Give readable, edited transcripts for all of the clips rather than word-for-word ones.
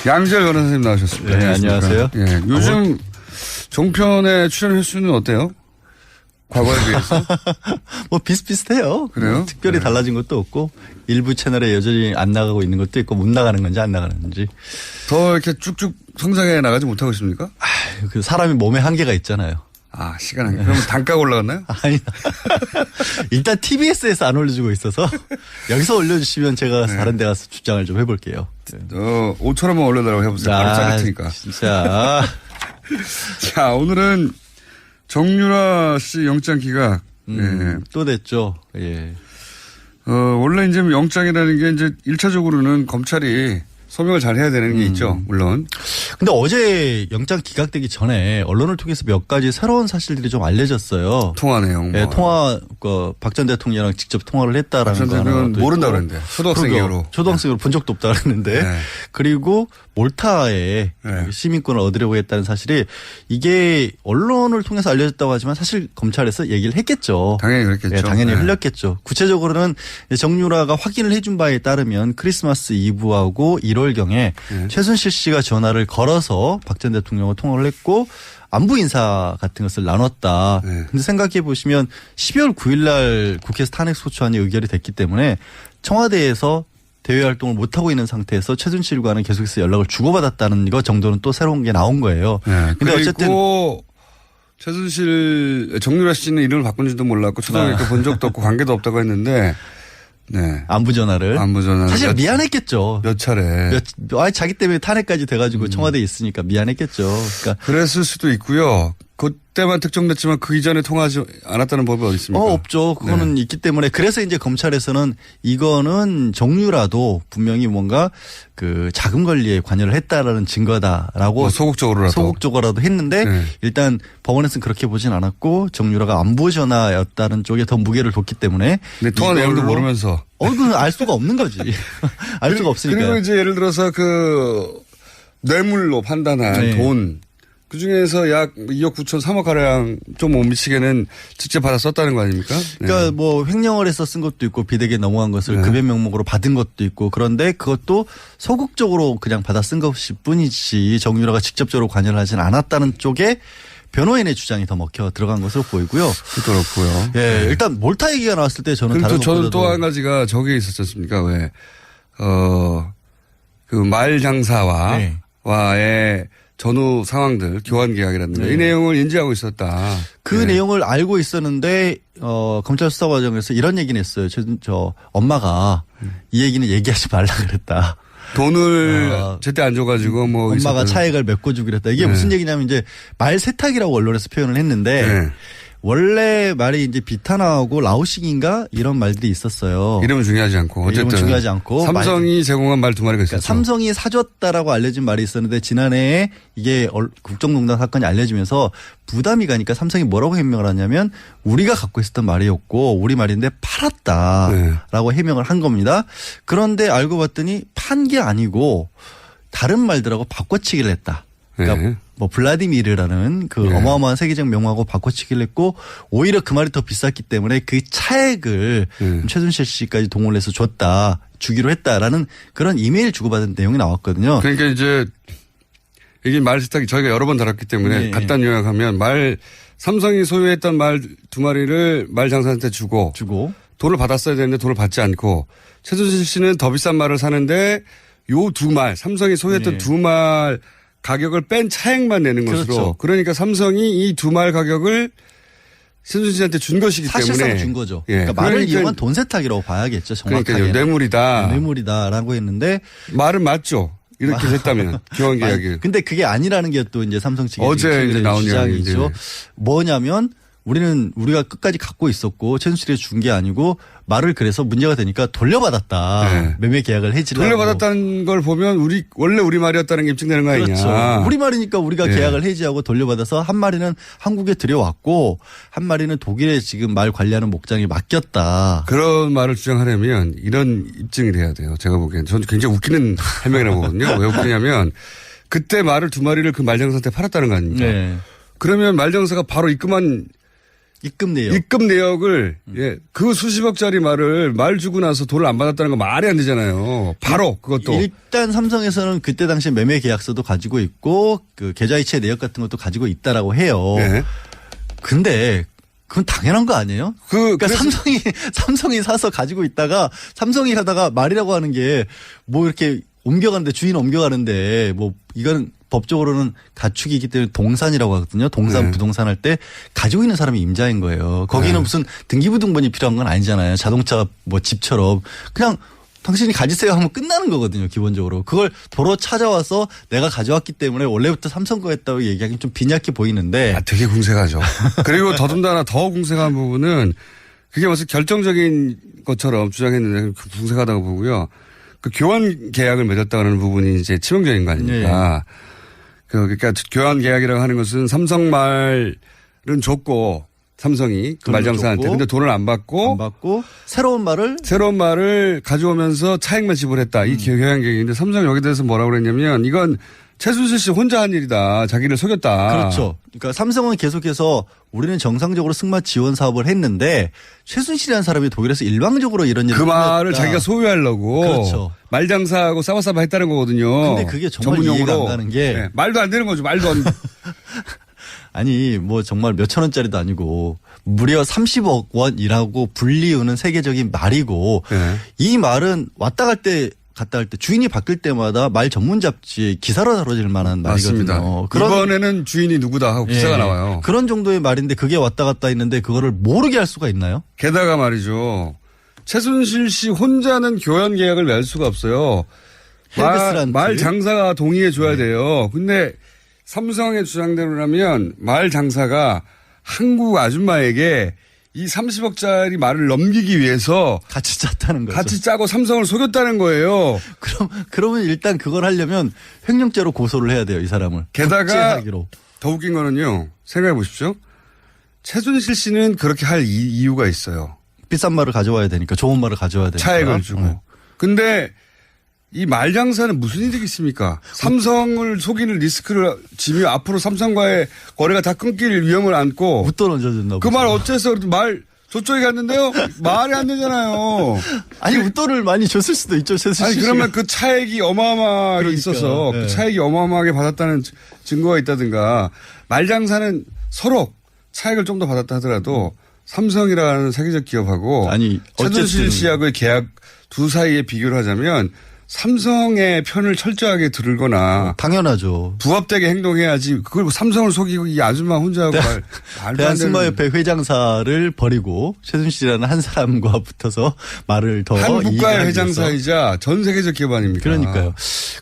양지열 변호사님 나오셨습니다. 네, 안녕하세요. 예, 요즘 종편의 출연 횟수는 어때요? 과거에 비해서? 뭐 비슷비슷해요. 그래요? 특별히 네. 달라진 것도 없고 일부 채널에 여전히 안 나가고 있는 것도 있고 못 나가는 건지 안 나가는지. 더 이렇게 쭉쭉 성장해 나가지 못하고 있습니까? 그 사람이 몸에 한계가 있잖아요. 아, 시간 한계. 그럼 단가가 올라갔나요? 아니, 일단 TBS에서 안 올려주고 있어서 여기서 올려주시면 제가 다른 데 가서 주장을 좀 해볼게요. 5천원만 올려달라고 해보세요. 바로 자를 테니까. 진짜. 자, 오늘은 정유라 씨 영장 기각. 예. 또 됐죠. 예. 원래 이제 영장이라는 게 이제 1차적으로는 검찰이 소명을 잘 해야 되는 게 있죠. 물론. 근데 어제 영장 기각되기 전에 언론을 통해서 몇 가지 새로운 사실들이 좀 알려졌어요. 통화 내용. 예, 박 전 대통령이랑 직접 통화를 했다라는 거 하나. 모른다고 그랬는데. 초등학생으로. 초등학생으로 본 적도 없다고 그랬는데. 네. 그리고 몰타에 네. 시민권을 얻으려고 했다는 사실이 이게 언론을 통해서 알려졌다고 하지만 사실 검찰에서 얘기를 했겠죠. 당연히 그랬겠죠. 예, 당연히 네. 흘렸겠죠. 구체적으로는 정유라가 확인을 해준 바에 따르면 크리스마스 이브하고 1월경에 최순실 씨가 전화를 걸어서 박 전 대통령과 통화를 했고 안부 인사 같은 것을 나눴다. 네. 근데 생각해 보시면 12월 9일 날 국회에서 탄핵 소추안이 의결이 됐기 때문에 청와대에서 대외 활동을 못하고 있는 상태에서 최순실과는 계속해서 연락을 주고받았다는 것 정도는 또 새로운 게 나온 거예요. 네. 근데 어쨌든 최순실, 정유라 씨는 이름을 바꾼지도 몰랐고 초등학교 본 적도 없고 관계도 없다고 했는데 네. 안부 전화를. 사실 미안했겠죠. 몇 차례. 자기 때문에 탄핵까지 돼가지고 청와대에 있으니까 미안했겠죠. 그러니까 그랬을 수도 있고요. 그때만 특정됐지만 그 이전에 통화하지 않았다는 법이 어디 있습니까? 없죠. 그거는 있기 때문에 그래서 이제 검찰에서는 이거는 정유라도 분명히 뭔가 그 자금 관리에 관여를 했다라는 증거다라고 소극적으로라도 했는데 일단 법원에서는 그렇게 보진 않았고 정유라가 안부 전화였다는 쪽에 더 무게를 뒀기 때문에. 근데 통화 내용도 모르면서. 그건 알 수가 없는 거지. 알 수가 없으니까. 그리고 이제 예를 들어서 뇌물로 판단한 돈. 그 중에서 약 2억 9천 3억 가량 좀 못 미치게는 직접 받아 썼다는 거 아닙니까? 그러니까 뭐 횡령을 해서 쓴 것도 있고 비대기에 넘어간 것을 급여 명목으로 받은 것도 있고 그런데 그것도 소극적으로 그냥 받아 쓴 것일 뿐이지 정유라가 직접적으로 관여를 하진 않았다는 쪽에 변호인의 주장이 더 먹혀 들어간 것으로 보이고요. 그렇고요. 예, 일단 몰타 얘기가 나왔을 때 저는 다른 저는 또 한 가지가 저게 있었지 않습니까? 왜, 그 말 장사와의 전후 상황들, 교환 계약이라든가 이 내용을 인지하고 있었다. 그 내용을 알고 있었는데, 검찰 수사 과정에서 이런 얘기는 했어요. 저 엄마가 이 얘기는 얘기하지 말라 그랬다. 돈을 제때 안 줘가지고 뭐. 엄마가 차액을 메꿔주기로 했다. 이게 무슨 얘기냐면 이제 말 세탁이라고 언론에서 표현을 했는데 원래 말이 이제 비타나하고 라오싱인가 이런 말들이 있었어요. 이름은 중요하지 않고 어쨌든 이름은 중요하지 않고 삼성이 제공한 말 두 마리가 있었죠. 그러니까 삼성이 사줬다라고 알려진 말이 있었는데 지난해에 이게 국정농단 사건이 알려지면서 부담이 가니까 삼성이 뭐라고 해명을 하냐면 우리가 갖고 있었던 말이었고 우리 말인데 팔았다라고 해명을 한 겁니다. 그런데 알고 봤더니 판 게 아니고 다른 말들하고 바꿔치기를 했다. 그러니까 뭐 블라디미르라는 그 어마어마한 세계적 명화하고 바꿔치기를 했고 오히려 그 말이 더 비쌌기 때문에 그 차액을 최순실 씨까지 동원을 해서 주기로 했다라는 그런 이메일 주고받은 내용이 나왔거든요. 그러니까 이제 이게 말 세탁이 저희가 여러 번 다뤘기 때문에 간단 요약하면 삼성이 소유했던 말 두 마리를 말 장사한테 주고 돈을 받았어야 되는데 돈을 받지 않고 최순실 씨는 더 비싼 말을 사는데 요 두 말 삼성이 소유했던 두 말 가격을 뺀 차액만 내는 것으로. 그러니까 삼성이 이 두 말 가격을 최순실 씨한테 준 것이기 사실상 때문에. 준 거죠. 그러니까 말을 이용한 돈 세탁이라고 봐야겠죠. 정확하게. 그러니까 뇌물이다. 뇌물이다라고 했는데. 말은 맞죠. 이렇게 됐다면 교환 계약이. 근데 그게 아니라는 게 또 이제 삼성 측의 어제 이제 나온 주장이죠. 뭐냐면 우리가 끝까지 갖고 있었고 최순실이 준 게 아니고 말을 그래서 문제가 되니까 돌려받았다. 매매 계약을 해지라고. 돌려받았다는 걸 보면 원래 우리 말이었다는 게 입증되는 거 아니냐. 그렇죠. 우리 말이니까 우리가 계약을 해지하고 돌려받아서 한 마리는 한국에 들여왔고 한 마리는 독일에 지금 말 관리하는 목장에 맡겼다. 그런 말을 주장하려면 이런 입증이 돼야 돼요. 제가 보기엔. 저는 굉장히 웃기는 해명이라고 보거든요. 왜 웃기냐면 그때 말을 두 마리를 그 말장사한테 팔았다는 거 아닙니까? 그러면 말장사가 바로 입금한 입금 내역. 입금 내역을 예, 그 수십억짜리 말을 말 주고 나서 돈을 안 받았다는 거 말이 안 되잖아요. 바로 그것도. 일단 삼성에서는 그때 당시 매매 계약서도 가지고 있고 그 계좌이체 내역 같은 것도 가지고 있다라고 해요. 네. 근데 그건 당연한 거 아니에요? 그러니까 삼성이 사서 가지고 있다가 삼성이 하다가 말이라고 하는 게 뭐 이렇게 옮겨가는데 주인 옮겨가는데 뭐 이건 법적으로는 가축이기 때문에 동산이라고 하거든요. 동산 네. 부동산 할 때 가지고 있는 사람이 임자인 거예요. 거기는 네. 무슨 등기부등본이 필요한 건 아니잖아요. 자동차 뭐 집처럼 그냥 당신이 가지세요 하면 끝나는 거거든요. 기본적으로. 그걸 도로 찾아와서 내가 가져왔기 때문에 원래부터 삼성 거였다고 얘기하기는 좀 빈약해 보이는데. 되게 궁색하죠. 그리고 더군다나 더 궁색한 부분은 그게 무슨 결정적인 것처럼 주장했는데 궁색하다고 보고요. 그 교환 계약을 맺었다는 부분이 이제 치명적인 거 아닙니까? 네. 그러니까 교환 계약이라고 하는 것은 삼성 말은 줬고 삼성이 그 말장사한테 근데 돈을 안 받고 새로운 말을 가져오면서 차액만 지불했다. 이 교환 계약인데 삼성이 여기 대해서 뭐라고 그랬냐면 이건 최순실 씨 혼자 한 일이다. 자기를 속였다. 그렇죠. 그러니까 삼성은 계속해서 우리는 정상적으로 승마 지원 사업을 했는데 최순실이라는 사람이 독일에서 일방적으로 이런 일을 그 말을 자기가 소유하려고 그렇죠. 말장사하고 싸바싸바 했다는 거거든요. 근데 그게 정말 이해가 안 가는 게 네. 말도 안 되는 거죠. 말도 안 아니 뭐 정말 몇천 원짜리도 아니고 무려 30억 원이라고 불리우는 세계적인 말이고 네. 이 말은 갔다 갈 때 주인이 바뀔 때마다 말 전문 잡지에 기사로 다뤄질 만한 맞습니다. 말이거든요. 이번에는 주인이 누구다 하고 기사가 나와요. 그런 정도의 말인데 그게 왔다 갔다 했는데 그거를 모르게 할 수가 있나요? 게다가 말이죠. 최순실 씨 혼자는 교환 계약을 맺을 수가 없어요. 말 장사가 동의해 줘야 돼요. 근데 삼성의 주장대로라면 말 장사가 한국 아줌마에게 이 30억짜리 말을 넘기기 위해서 같이 짰다는 거죠. 같이 짜고 삼성을 속였다는 거예요. 그러면 일단 그걸 하려면 횡령죄로 고소를 해야 돼요, 이 사람을. 게다가 더 웃긴 거는요. 생각해 보십시오. 최순실 씨는 그렇게 할 이유가 있어요. 비싼 말을 가져와야 되니까, 좋은 말을 가져와야 되니까. 차액을 주고. 근데 이 말장사는 무슨 일이 있습니까? 삼성을 속이는 리스크를 지며 앞으로 삼성과의 거래가 다 끊길 위험을 안고. 웃돈 얹어준다고. 그 말 어째서 말 저쪽에 갔는데요? 말이 안 되잖아요. 아니, 웃돈을 많이 줬을 수도 있죠, 최순실 아니, 그러면 그 차액이 어마어마하게 그러니까, 있어서 그 차액이 어마어마하게 받았다는 증거가 있다든가 말장사는 서로 차액을 좀 더 받았다 하더라도 삼성이라는 세계적 기업하고 최순실 씨하고의 계약 두 사이에 비교를 하자면 삼성의 편을 철저하게 들거나 당연하죠. 부합되게 행동해야지. 그걸 삼성을 속이고 이 아줌마 혼자 하고 대한승마협회 회장사를 버리고 최순실이라는 한 사람과 붙어서 말을 더 한 국가의 회장사이자 전 세계적 기업 아닙니까? 그러니까요.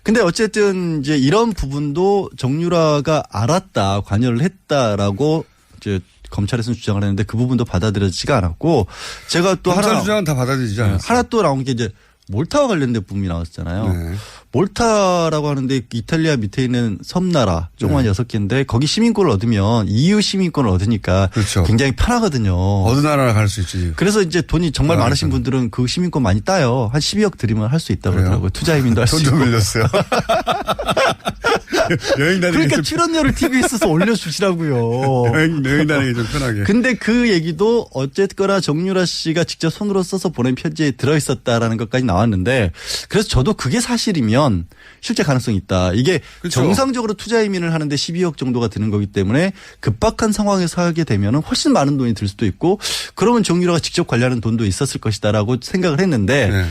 근데 어쨌든 이제 이런 부분도 정유라가 알았다, 관여를 했다라고 이제 검찰에서는 주장을 했는데 그 부분도 받아들여지지가 않았고 제가 또 검찰 주장은 다 받아들이지 않았어요. 하나 또 나온 게 이제 몰타와 관련된 부분이 나왔잖아요. 네. 몰타라고 하는데 이탈리아 밑에 있는 섬나라 조그만 6개인데 거기 시민권을 얻으면 EU 시민권을 얻으니까 그렇죠. 굉장히 편하거든요. 어느 나라나 갈 수 있지. 그래서 이제 돈이 정말 많으신 분들은 그 시민권 많이 따요. 한 12억 들이면 할 수 있다고 그러더라고요. 투자이민도 할 수 있고. 돈도 밀렸어요. 여행 다니기 그러니까 출연료를 TBS에서 올려주시라고요. 여행 다니기 좀 편하게. 근데 그 얘기도 어쨌거나 정유라 씨가 직접 손으로 써서 보낸 편지에 들어있었다라는 것까지 나왔는데 그래서 저도 그게 사실이면 실제 가능성이 있다. 이게 그렇죠. 정상적으로 투자 이민을 하는데 12억 정도가 드는 거기 때문에 급박한 상황에서 하게 되면 훨씬 많은 돈이 들 수도 있고 그러면 정유라가 직접 관리하는 돈도 있었을 것이다라고 생각을 했는데 네.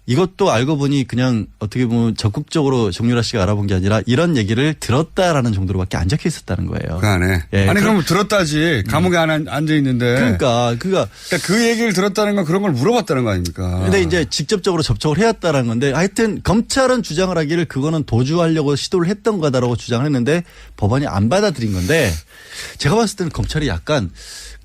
이것도 알고 보니 그냥 어떻게 보면 적극적으로 정유라 씨가 알아본 게 아니라 이런 얘기를 들었다라는 정도로밖에 안 적혀 있었다는 거예요. 그 안에. 예, 아니 그럼 들었다지. 감옥에 앉아 있는데. 그러니까 그 얘기를 들었다는 건 그런 걸 물어봤다는 거 아닙니까? 근데 이제 직접적으로 접촉을 해왔다는 건데 하여튼 검찰은 주장을 하기를 그거는 도주하려고 시도를 했던 거다라고 주장을 했는데 법원이 안 받아들인 건데 제가 봤을 때는 검찰이 약간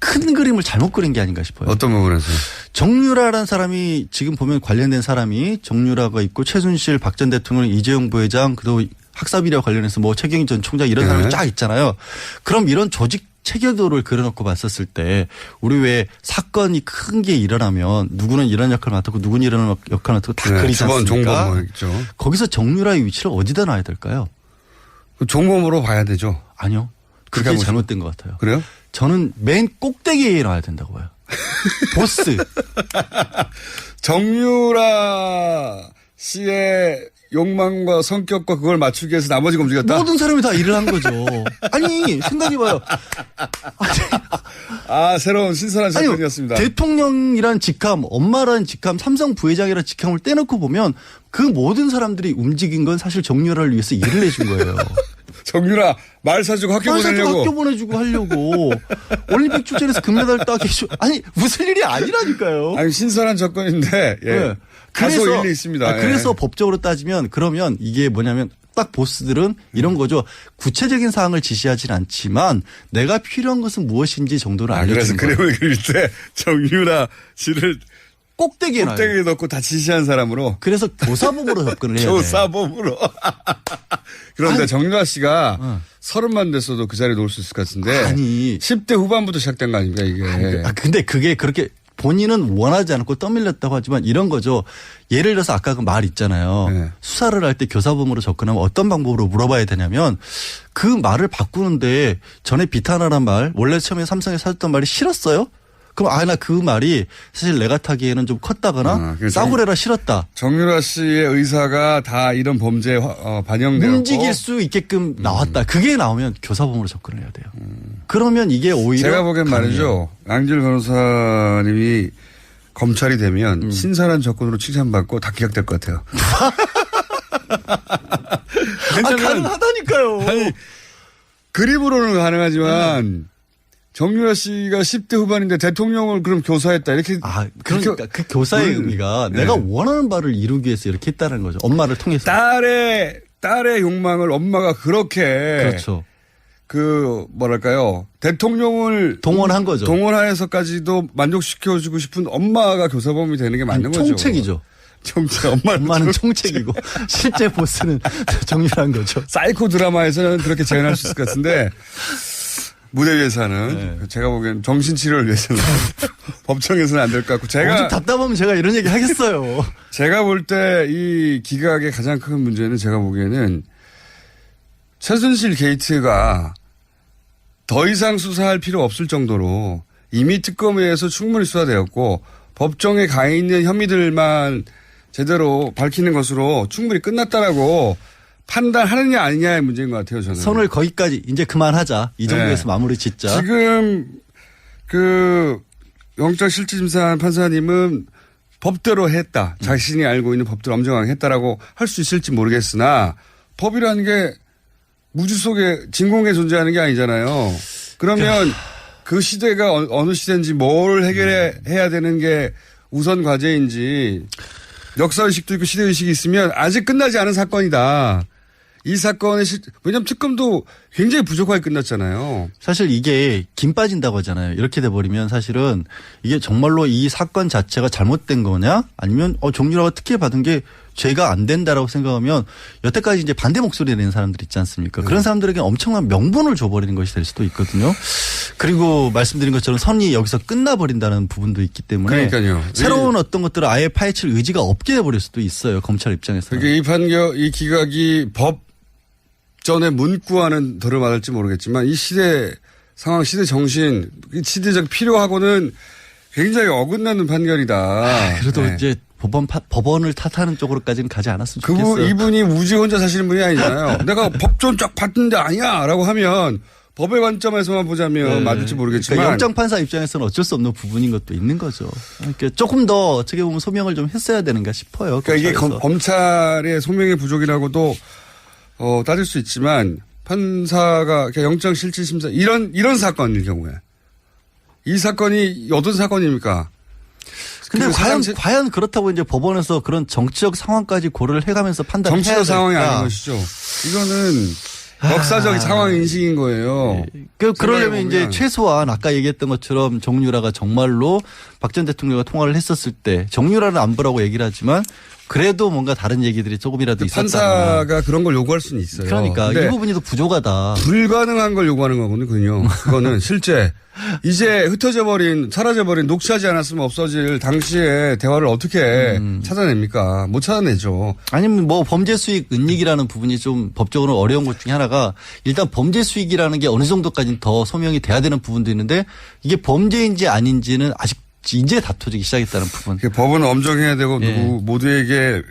큰 그림을 잘못 그린 게 아닌가 싶어요. 어떤 부분에서? 정유라라는 사람이 지금 보면 관련된 사람이 정유라가 있고 최순실, 박 전 대통령, 이재용 부회장 그리고 학사비리와 관련해서 뭐 최경희 전 총장 이런 사람이 쫙 있잖아요. 그럼 이런 조직 체계도를 그려놓고 봤었을 때 우리 왜 사건이 큰 게 일어나면 누구는 이런 역할을 맡았고 누구는 이런 역할을 맡았고 다 그리지 않습니까? 종범 있죠. 거기서 정유라의 위치를 어디다 놔야 될까요? 종범으로 봐야 되죠. 아니요. 그게 잘못된 것 같아요. 그래요? 저는 맨 꼭대기에 놔야 된다고 봐요. 보스. 정유라 씨의 욕망과 성격과 그걸 맞추기 위해서 나머지가 움직였다? 모든 사람이 다 일을 한 거죠. 아니 생각해봐요. 새로운 신선한 접근이었습니다. 대통령이란 직함, 엄마라는 직함, 삼성 부회장이라는 직함을 떼놓고 보면 그 모든 사람들이 움직인 건 사실 정유라를 위해서 일을 해준 거예요. 정유라 말 사주고 학교 보내려고. 학교 보내주고 하려고. 올림픽 출전해서 금메달 따게 해줘. 아니 무슨 일이 아니라니까요. 아니 신선한 접근인데 예. 다소 일리 있습니다. 그래서 법적으로 따지면 그러면 이게 뭐냐면 딱 보스들은 이런 거죠. 구체적인 사항을 지시하진 않지만 내가 필요한 것은 무엇인지 정도를 알려주는 거예요. 그래서 그림을 그릴 때 정유라 씨를 꼭대기에 넣고 다 지시한 사람으로. 그래서 교사범으로 접근을 해야 돼요. 교사범으로. 그런데 정유라 씨가 30만 됐어도 그 자리에 놓을 수 있을 것 같은데. 아니. 10대 후반부터 시작된 거 아닙니까 이게. 근데 그게 그렇게 본인은 원하지 않고 떠밀렸다고 하지만 이런 거죠. 예를 들어서 아까 그 말 있잖아요. 네. 수사를 할 때 교사범으로 접근하면 어떤 방법으로 물어봐야 되냐면 그 말을 바꾸는데 전에 비탄하란 말 원래 처음에 삼성에 사줬던 말이 싫었어요? 그럼 나 그 말이 사실 내가 타기에는 좀 컸다거나 싸구려라 싫었다. 정유라 씨의 의사가 다 이런 범죄에 반영되었고. 움직일 수 있게끔 나왔다. 그게 나오면 교사범으로 접근을 해야 돼요. 그러면 이게 오히려. 제가 보기엔 말이죠. 양질 변호사님이 검찰이 되면 신선한 접근으로 칭찬받고 다 기각될 것 같아요. 가능하다니까요. 아니, 그림으로는 가능하지만 정유라 씨가 10대 후반인데 대통령을 그럼 교사했다 이렇게. 그러니까 그 교사의 의미가 내가 원하는 바를 이루기 위해서 이렇게 했다는 거죠. 엄마를 통해서. 딸의 욕망을 엄마가 그렇게. 그렇죠. 대통령을 동원한 거죠. 동원하여서까지도 만족시켜주고 싶은 엄마가 교사범이 되는 게 맞는 거죠. 총책이죠. 엄마는 총책이고 실제 보스는 정유라인 거죠. 사이코 드라마에서는 그렇게 재현할 수 있을 것 같은데 무대 위에서는 제가 보기엔 정신치료를 위해서는 법정에서는 안 될 것 같고 좀 답답하면 제가 이런 얘기 하겠어요. 제가 볼 때 이 기각의 가장 큰 문제는 제가 보기에는 최순실 게이트가 더 이상 수사할 필요 없을 정도로 이미 특검에서 충분히 수사되었고 법정에 가 있는 혐의들만 제대로 밝히는 것으로 충분히 끝났다라고 판단하느냐 아니냐의 문제인 것 같아요. 저는. 선을 거기까지 이제 그만하자. 이 정도에서 마무리 짓자. 지금 영장실질심사한 판사님은 법대로 했다. 자신이 알고 있는 법대로 엄정하게 했다라고 할 수 있을지 모르겠으나 법이라는 게 무주 속에 진공에 존재하는 게 아니잖아요. 그러면 그 시대가 어느 시대인지 뭘 해결해야 되는 게 우선 과제인지 역사의식도 있고 시대의식이 있으면 아직 끝나지 않은 사건이다. 이 사건의 왜냐하면 특검도 굉장히 부족하게 끝났잖아요. 사실 이게 김 빠진다고 하잖아요. 이렇게 돼버리면 사실은 이게 정말로 이 사건 자체가 잘못된 거냐 아니면 정유라가 특혜 받은 게 죄가 안 된다라고 생각하면 여태까지 이제 반대 목소리 내는 사람들 있지 않습니까? 그런 사람들에게 엄청난 명분을 줘버리는 것이 될 수도 있거든요. 그리고 말씀드린 것처럼 선이 여기서 끝나버린다는 부분도 있기 때문에 그러니까요. 새로운 어떤 것들을 아예 파헤칠 의지가 없게 돼버릴 수도 있어요. 검찰 입장에서는. 그러니까 이 기각이 법전의 문구와는 들어맞을지 모르겠지만 이 시대 상황, 시대 정신, 시대적 필요하고는 굉장히 어긋나는 판결이다. 그래도 이제 법원을 탓하는 쪽으로까지는 가지 않았으면 좋겠어요. 이분이 우지 혼자 사시는 분이 아니잖아요. 내가 법전 쫙 봤는데 아니야 라고 하면 법의 관점에서만 보자면 맞을지 모르겠지만. 그러니까 영장판사 입장에서는 어쩔 수 없는 부분인 것도 있는 거죠. 그러니까 조금 더 어떻게 보면 소명을 좀 했어야 되는가 싶어요. 그러니까 이게 검찰의 소명의 부족이라고도 따질 수 있지만 판사가 영장실질심사 이런 사건일 경우에 이 사건이 어떤 사건입니까? 근데 과연 그렇다고 이제 법원에서 그런 정치적 상황까지 고려를 해가면서 판단해야 될까? 정치적 상황이 아닌 것이죠. 이거는 역사적 상황 인식인 거예요. 그러려면 이제 최소한 아까 얘기했던 것처럼 정유라가 정말로 박 전 대통령과 통화를 했었을 때 정유라는 안보라고 얘기를 하지만 그래도 뭔가 다른 얘기들이 조금이라도 있었다. 판사가 그런 걸 요구할 수는 있어요. 그러니까 이 부분이 더 부족하다. 불가능한 걸 요구하는 거거든요. 그거는 실제 이제 흩어져 버린 사라져 버린 녹취하지 않았으면 없어질 당시의 대화를 어떻게 찾아냅니까? 못 찾아내죠. 아니면 뭐 범죄 수익 은닉이라는 부분이 좀 법적으로 어려운 것 중에 하나가 일단 범죄 수익이라는 게 어느 정도까지는 더 소명이 돼야 되는 부분도 있는데 이게 범죄인지 아닌지는 아직 이제 다투기 시작했다는 부분. 법은 엄정해야 되고 누구 모두에게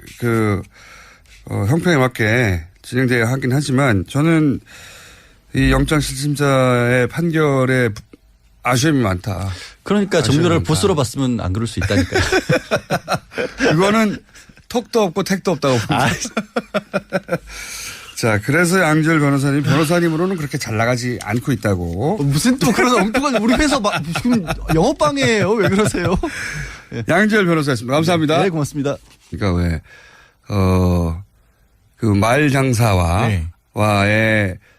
형평에 맞게 진행돼야 하긴 하지만 저는 이 영장실심사의 판결에 아쉬움이 많다. 그러니까 정유라를 보스로 봤으면 안 그럴 수 있다니까요. 그거는 턱도 없고 택도 없다고 봅니다. 자, 그래서 양지열 변호사님으로는 그렇게 잘 나가지 않고 있다고. 무슨 또 그런 엉뚱한 우리 회사 지금 영업방해예요. 왜 그러세요? 양지열 변호사였습니다. 감사합니다. 네, 고맙습니다. 그러니까 왜 그 말 장사와의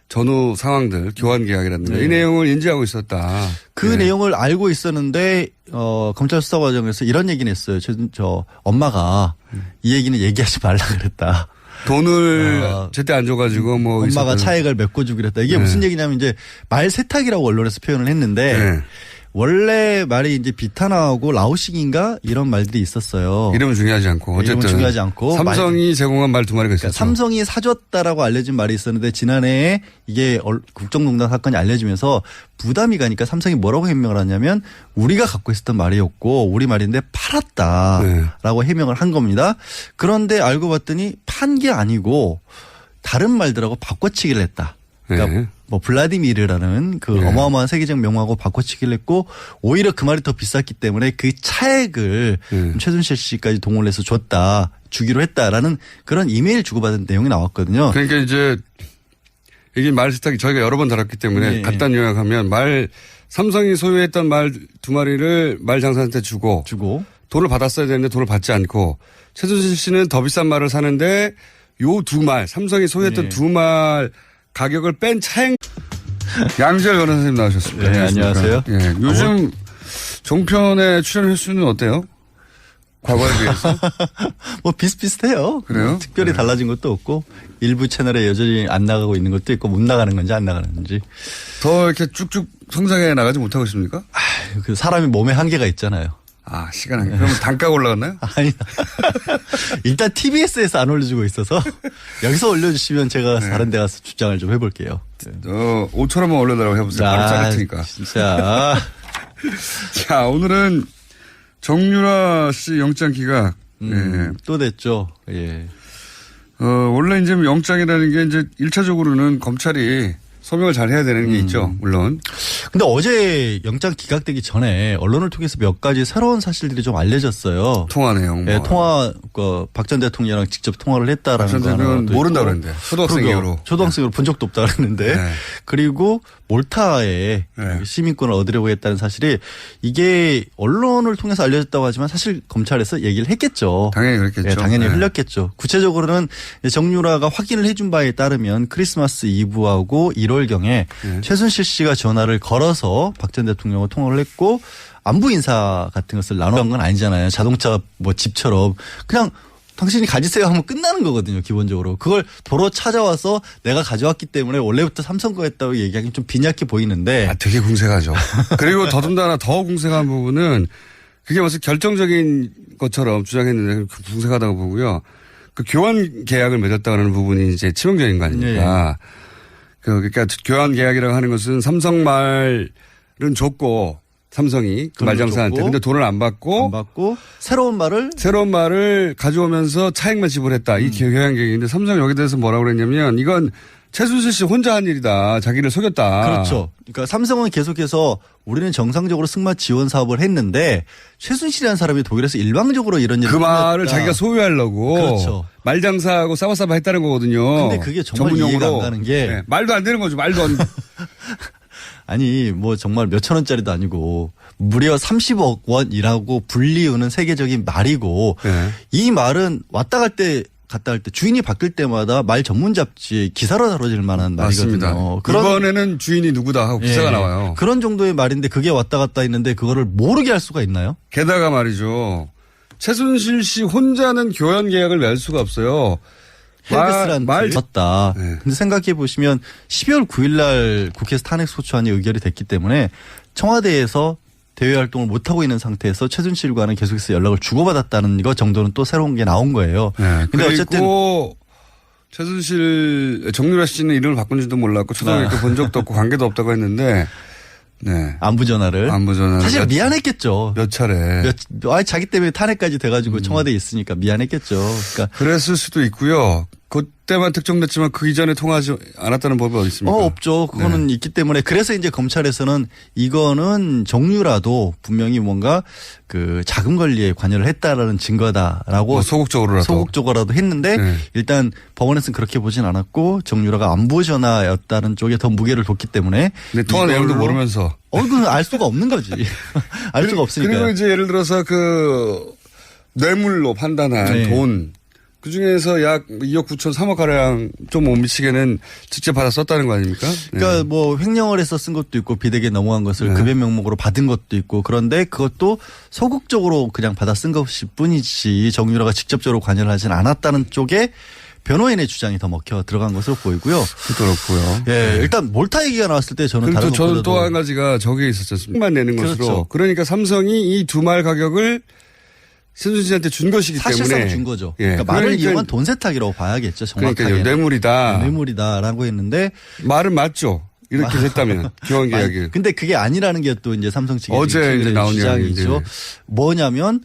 전후 상황들 교환 계약이라든가 이 내용을 인지하고 있었다. 그 내용을 알고 있었는데 검찰 수사 과정에서 이런 얘기는 했어요. 저 엄마가 이 얘기는 얘기하지 말라 그랬다. 돈을 제때 안 줘가지고 뭐 엄마가 차액을 메꿔주기로 했다. 이게 무슨 얘기냐면 이제 말 세탁이라고 언론에서 표현을 했는데 원래 말이 이제 비타나하고 라오싱인가 이런 말들이 있었어요. 이름은 중요하지 않고 어쨌든 이름은 중요하지 않고 삼성이 제공한 말 두 마리가 있었죠. 그러니까 삼성이 사줬다라고 알려진 말이 있었는데 지난해에 이게 국정농단 사건이 알려지면서 부담이 가니까 삼성이 뭐라고 해명을 하냐면 우리가 갖고 있었던 말이었고 우리 말인데 팔았다라고 해명을 한 겁니다. 그런데 알고 봤더니 판 게 아니고 다른 말들하고 바꿔치기를 했다. 그러니까 뭐 블라디미르라는 그 어마어마한 세계적 명하고 바꿔치기를 했고 오히려 그 말이 더 비쌌기 때문에 그 차액을 최순실 씨까지 동원을 해서 주기로 했다라는 그런 이메일 주고받은 내용이 나왔거든요. 그러니까 이제 이게 말 세탁이 저희가 여러 번 다뤘기 때문에 간단 요약하면 삼성이 소유했던 말 두 마리를 말 장사한테 주고 돈을 받았어야 되는데 돈을 받지 않고 최순실 씨는 더 비싼 말을 사는데 요 두 말 삼성이 소유했던 두 말 가격을 뺀 차액. 양지열 변호사님 나오셨습니다. 네, 안녕하세요. 예, 요즘 종편의 출연 횟수는 어때요? 과거에 비해서? 뭐 비슷비슷해요. 그래요? 특별히 달라진 것도 없고 일부 채널에 여전히 안 나가고 있는 것도 있고 못 나가는 건지 안 나가는 건지. 더 이렇게 쭉쭉 성장해 나가지 못하고 있습니까? 그 사람이 몸에 한계가 있잖아요. 아, 시간 한계. 그러면 단가가 올라갔나요? 아니. 일단 TBS에서 안 올려주고 있어서 여기서 올려주시면 제가 다른 데 가서 주장을 좀 해볼게요. 5천원만 올려달라고 해보세요. 바로 자를 테니까. 진짜. 자, 오늘은 정유라 씨 영장 기각. 또 됐죠. 예. 원래 이제 영장이라는 게 이제 1차적으로는 검찰이 소명을 잘 해야 되는 게 있죠. 물론. 근데 어제 영장 기각되기 전에 언론을 통해서 몇 가지 새로운 사실들이 좀 알려졌어요. 통화 내용. 네, 박 전 대통령이랑 직접 통화를 했다라는 거 하나. 모른다고 그랬는데. 초등학생으로. 초등학생으로 본 적도 없다고 그랬는데. 네. 그리고 몰타에 시민권을 얻으려고 했다는 사실이 이게 언론을 통해서 알려졌다고 하지만 사실 검찰에서 얘기를 했겠죠. 당연히 그랬겠죠. 네, 당연히 흘렸겠죠. 구체적으로는 정유라가 확인을 해준 바에 따르면 크리스마스 이브하고 1월경에 최순실 씨가 전화를 걸어서 박 전 대통령과 통화를 했고 안부 인사 같은 것을 나눈 건 아니잖아요. 자동차 뭐 집처럼 그냥 당신이 가지세요 하면 끝나는 거거든요. 기본적으로. 그걸 도로 찾아와서 내가 가져왔기 때문에 원래부터 삼성 거였다고 얘기하기는 좀 빈약해 보이는데. 되게 궁색하죠. 그리고 더군다나 더 궁색한 부분은 그게 무슨 결정적인 것처럼 주장했는데 궁색하다고 보고요. 그 교환 계약을 맺었다는 부분이 이제 치명적인 거 아닙니까? 그러니까 교환 계약이라고 하는 것은 삼성 말은 줬고 삼성이 그 말장사한테 근데 돈을 안 받고 새로운 말을 가져오면서 차액만 지불했다. 이 교환 계약인데 삼성이 여기 대해서 뭐라고 그랬냐면 이건 최순실 씨 혼자 한 일이다. 자기를 속였다. 그렇죠. 그러니까 삼성은 계속해서 우리는 정상적으로 승마 지원 사업을 했는데 최순실이라는 사람이 독일에서 일방적으로 이런 일을 그 말을 자기가 소유하려고 그렇죠. 말장사하고 싸바싸바 했다는 거거든요. 근데 그게 정말 이해가 안 가는 게 말도 안 되는 거죠. 말도 안 아니 뭐 정말 몇천 원짜리도 아니고 무려 30억 원이라고 불리우는 세계적인 말이고 이 말은 왔다 갈 때 갔다 할 때 주인이 바뀔 때마다 말 전문 잡지 기사로 다뤄질 만한 말이거든요. 이번에는 주인이 누구다 하고 기사가 나와요. 그런 정도의 말인데 그게 왔다 갔다 했는데 그거를 모르게 할 수가 있나요? 게다가 말이죠. 최순실 씨 혼자는 교연 계약을 맺을 수가 없어요. 헬그스란트 졌다. 네. 근데 생각해 보시면 12월 9일 날 국회에서 탄핵 소추안이 의결이 됐기 때문에 청와대에서 대외 활동을 못 하고 있는 상태에서 최순실과는 계속해서 연락을 주고받았다는 것 정도는 또 새로운 게 나온 거예요. 네. 근데 어쨌든 최순실 정유라 씨는 이름을 바꾼지도 몰랐고 초등학교 본 적도 없고 관계도 없다고 했는데 네. 안부 전화를 사실 미안했겠죠. 몇 차례. 자기 때문에 탄핵까지 돼가지고 청와대에 있으니까 미안했겠죠. 그러니까 그랬을 수도 있고요. 그때만 특정됐지만 그 이전에 통하지 않았다는 법이 어디 있습니까? 없죠. 그거는 있기 때문에 그래서 이제 검찰에서는 이거는 정유라도 분명히 뭔가 그 자금 관리에 관여를 했다라는 증거다라고 소극적으로라도 했는데 일단 법원에서는 그렇게 보진 않았고 정유라가 안부 전화였다는 쪽에 더 무게를 뒀기 때문에. 근데 통화 내용도 모르면서. 그건 알 수가 없는 거지. 알 수가 없으니까. 그리고 이제 예를 들어서 그 뇌물로 판단한 돈. 그 중에서 약 2억 9천 3억 가량 좀 못 미치게는 직접 받아 썼다는 거 아닙니까? 그러니까 뭐 횡령을 해서 쓴 것도 있고 비대기에 넘어간 것을 급여 명목으로 받은 것도 있고 그런데 그것도 소극적으로 그냥 받아 쓴 것일 뿐이지 정유라가 직접적으로 관여를 하진 않았다는 쪽에 변호인의 주장이 더 먹혀 들어간 것으로 보이고요. 그렇고요. 예, 일단 몰타 얘기가 나왔을 때 저는 다른 저는 또 한 가지가 저게 있었죠. 만 내는 것으로. 그렇죠. 그러니까 삼성이 이 두 말 가격을 최순실 씨한테 준 것이기 사실상 때문에. 준 거죠. 그러니까 말을 이용한 돈 세탁이라고 봐야겠죠. 정확하게. 그러니까요. 뇌물이다. 뇌물이다라고 했는데. 말은 맞죠. 이렇게 됐다면 교환 계약이. 근데 그게 아니라는 게 또 이제 삼성 측의 어제 이제 나온 주장이죠. 뭐냐면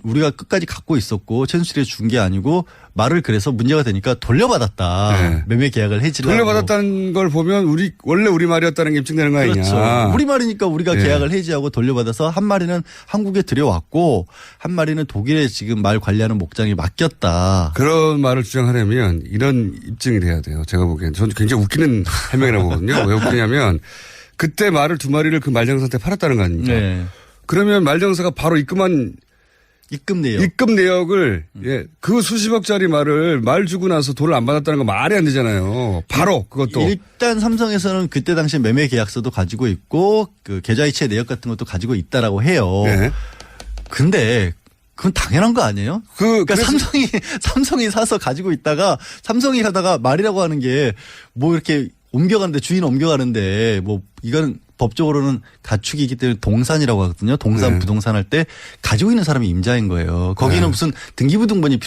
우리가 끝까지 갖고 있었고 최순실이 준 게 아니고 말을 그래서 문제가 되니까 돌려받았다. 매매 계약을 해지라고. 돌려받았다는 걸 보면 원래 우리 말이었다는 게 입증되는 거 아니냐. 그렇죠. 우리 말이니까 우리가 계약을 해지하고 돌려받아서 한 마리는 한국에 들여왔고 한 마리는 독일에 지금 말 관리하는 목장에 맡겼다. 그런 말을 주장하려면 이런 입증이 돼야 돼요. 제가 보기엔. 저는 굉장히 웃기는 해명이라고 보거든요. 왜 웃기냐면 그때 말을 두 마리를 그 말장사한테 팔았다는 거 아닙니까? 그러면 말장사가 바로 입금 내역을 그 수십억짜리 말을 말 주고 나서 돈을 안 받았다는 거 말이 안 되잖아요. 바로 그것도. 일단 삼성에서는 그때 당시에 매매 계약서도 가지고 있고 그 계좌이체 내역 같은 것도 가지고 있다라고 해요. 근데 그건 당연한 거 아니에요? 그러니까 삼성이 사서 가지고 있다가 삼성이 하다가 말이라고 하는 게 뭐 이렇게 주인 옮겨가는데 뭐 이건 법적으로는 가축이기 때문에 동산이라고 하거든요. 부동산 할 때 가지고 있는 사람이 임자인 거예요. 거기는 무슨 등기부등본이